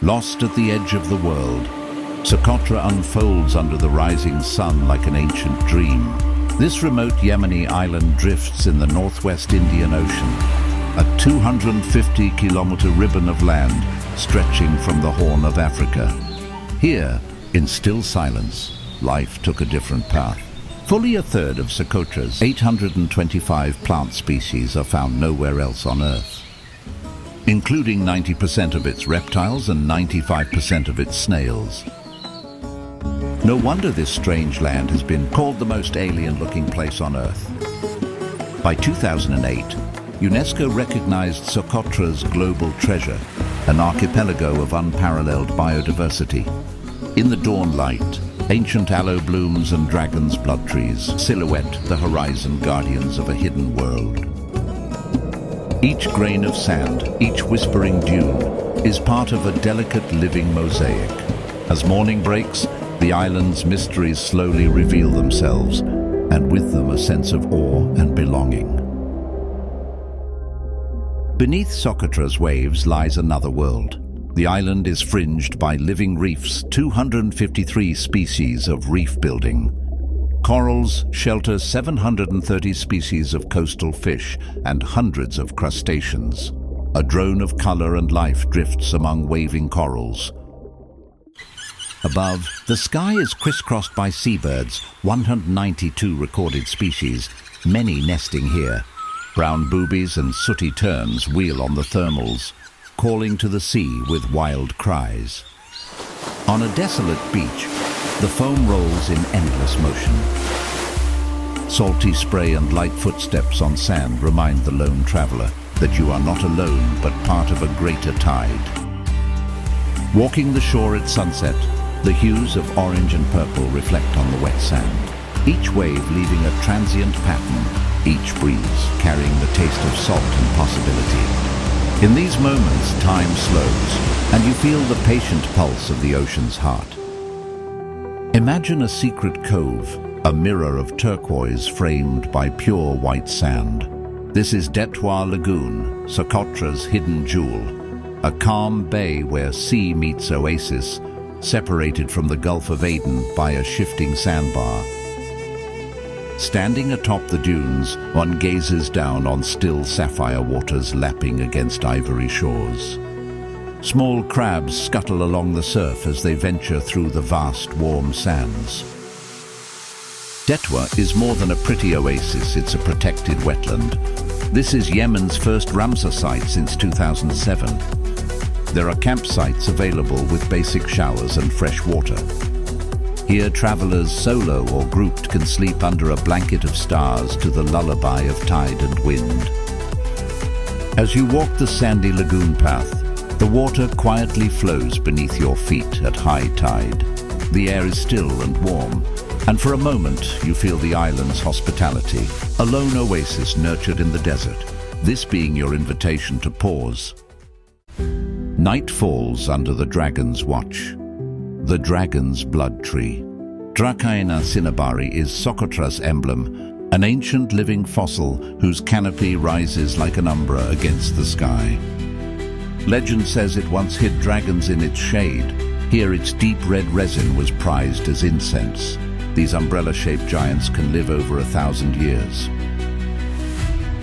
Lost at the edge of the world, Socotra unfolds under the rising sun like an ancient dream. This remote Yemeni island drifts in the northwest Indian Ocean, a 250-kilometer ribbon of land stretching from the Horn of Africa. Here, in still silence, life took a different path. Fully a third of Socotra's 825 plant species are found nowhere else on Earth, including 90% of its reptiles and 95% of its snails. No wonder this strange land has been called the most alien-looking place on Earth. By 2008, UNESCO recognized Socotra's global treasure, an archipelago of unparalleled biodiversity. In the dawn light, ancient aloe blooms and dragon's blood trees silhouette the horizon, guardians of a hidden world. Each grain of sand, each whispering dune, is part of a delicate living mosaic. As morning breaks, the island's mysteries slowly reveal themselves, and with them a sense of awe and belonging. Beneath Socotra's waves lies another world. The island is fringed by living reefs, 253 species of reef building. Corals shelter 730 species of coastal fish and hundreds of crustaceans. A drone of color and life drifts among waving corals. Above, the sky is crisscrossed by seabirds, 192 recorded species, many nesting here. Brown boobies and sooty terns wheel on the thermals, calling to the sea with wild cries. On a desolate beach, the foam rolls in endless motion. Salty spray and light footsteps on sand remind the lone traveler that you are not alone but part of a greater tide. Walking the shore at sunset, the hues of orange and purple reflect on the wet sand, each wave leaving a transient pattern, each breeze carrying the taste of salt and possibility. In these moments, time slows, and you feel the patient pulse of the ocean's heart. Imagine a secret cove, a mirror of turquoise framed by pure white sand. This is Detwah Lagoon, Socotra's hidden jewel, a calm bay where sea meets oasis, separated from the Gulf of Aden by a shifting sandbar. Standing atop the dunes, one gazes down on still sapphire waters lapping against ivory shores. Small crabs scuttle along the surf as they venture through the vast, warm sands. Detwah is more than a pretty oasis, it's a protected wetland. This is Yemen's first Ramsar site since 2007. There are campsites available with basic showers and fresh water. Here, travelers, solo or grouped, can sleep under a blanket of stars to the lullaby of tide and wind. As you walk the sandy lagoon path, the water quietly flows beneath your feet at high tide. The air is still and warm, and for a moment you feel the island's hospitality, a lone oasis nurtured in the desert, this being your invitation to pause. Night falls under the dragon's watch. The dragon's blood tree. Dracaena cinnabari is Socotra's emblem, an ancient living fossil whose canopy rises like an umbra against the sky. Legend says it once hid dragons in its shade. Here its deep red resin was prized as incense. These umbrella-shaped giants can live over 1,000 years.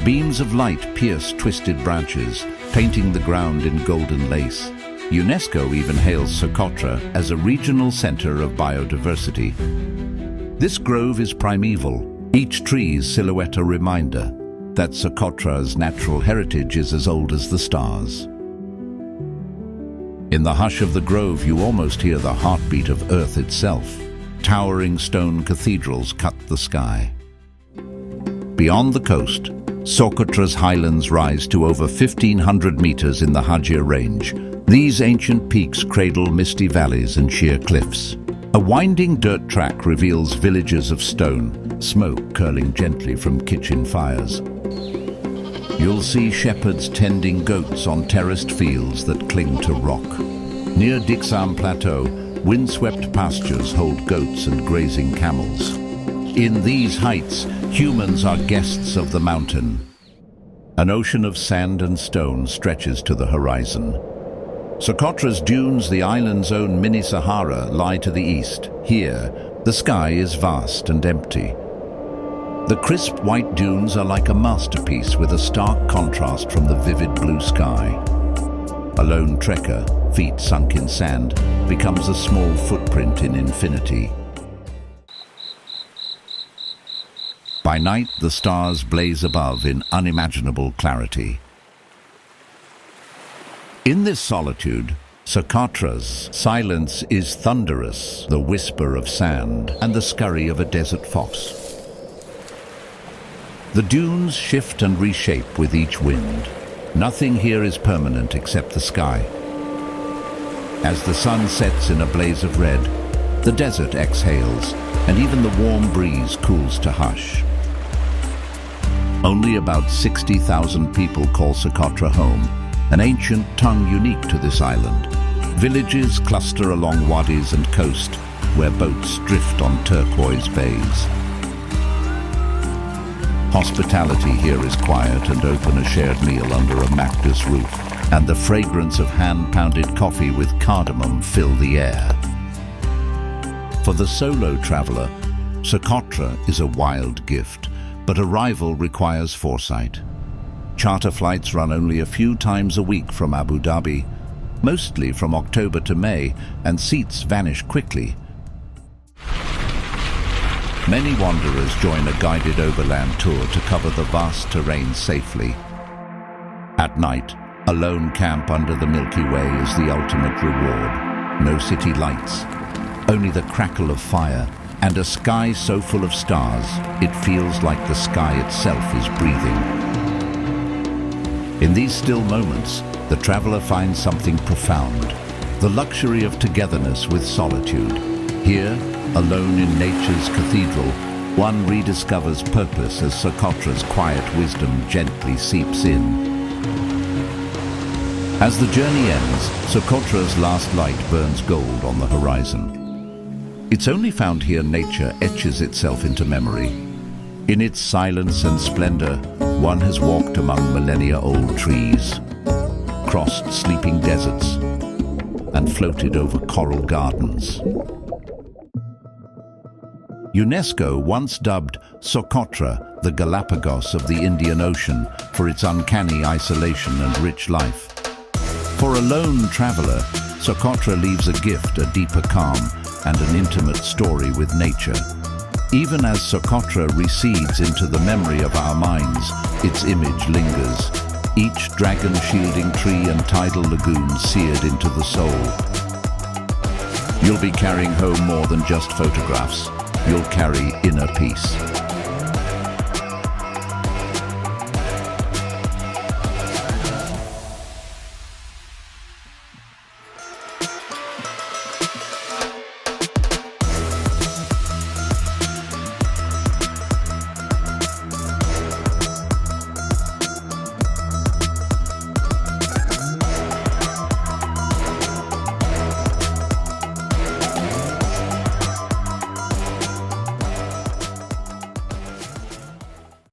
Beams of light pierce twisted branches, painting the ground in golden lace. UNESCO even hails Socotra as a regional center of biodiversity. This grove is primeval. Each tree's silhouette a reminder that Socotra's natural heritage is as old as the stars. In the hush of the grove, you almost hear the heartbeat of Earth itself. Towering stone cathedrals cut the sky. Beyond the coast, Socotra's highlands rise to over 1,500 meters in the Hajir Range. These ancient peaks cradle misty valleys and sheer cliffs. A winding dirt track reveals villages of stone, smoke curling gently from kitchen fires. You'll see shepherds tending goats on terraced fields that cling to rock. Near Diksam Plateau, windswept pastures hold goats and grazing camels. In these heights, humans are guests of the mountain. An ocean of sand and stone stretches to the horizon. Socotra's dunes, the island's own mini-Sahara, lie to the east. Here, the sky is vast and empty. The crisp white dunes are like a masterpiece with a stark contrast from the vivid blue sky. A lone trekker, feet sunk in sand, becomes a small footprint in infinity. By night, the stars blaze above in unimaginable clarity. In this solitude, Socotra's silence is thunderous, the whisper of sand and the scurry of a desert fox. The dunes shift and reshape with each wind. Nothing here is permanent except the sky. As the sun sets in a blaze of red, the desert exhales, and even the warm breeze cools to hush. Only about 60,000 people call Socotra home, an ancient tongue unique to this island. Villages cluster along wadis and coast, where boats drift on turquoise bays. Hospitality here is quiet and open, a shared meal under a Mactus roof, and the fragrance of hand-pounded coffee with cardamom fill the air. For the solo traveler, Socotra is a wild gift, but arrival requires foresight. Charter flights run only a few times a week from Abu Dhabi, mostly from October to May, and seats vanish quickly. Many wanderers join a guided overland tour to cover the vast terrain safely. At night, a lone camp under the Milky Way is the ultimate reward. No city lights, only the crackle of fire, and a sky so full of stars, it feels like the sky itself is breathing. In these still moments, the traveler finds something profound, the luxury of togetherness with solitude. Here, alone in nature's cathedral, one rediscovers purpose as Socotra's quiet wisdom gently seeps in. As the journey ends, Socotra's last light burns gold on the horizon. It's only found here nature etches itself into memory. In its silence and splendor, one has walked among millennia-old trees, crossed sleeping deserts, and floated over coral gardens. UNESCO once dubbed Socotra the Galapagos of the Indian Ocean for its uncanny isolation and rich life. For a lone traveler, Socotra leaves a gift, a deeper calm, and an intimate story with nature. Even as Socotra recedes into the memory of our minds, its image lingers, each dragon-shielding tree and tidal lagoon seared into the soul. You'll be carrying home more than just photographs. You'll carry inner peace.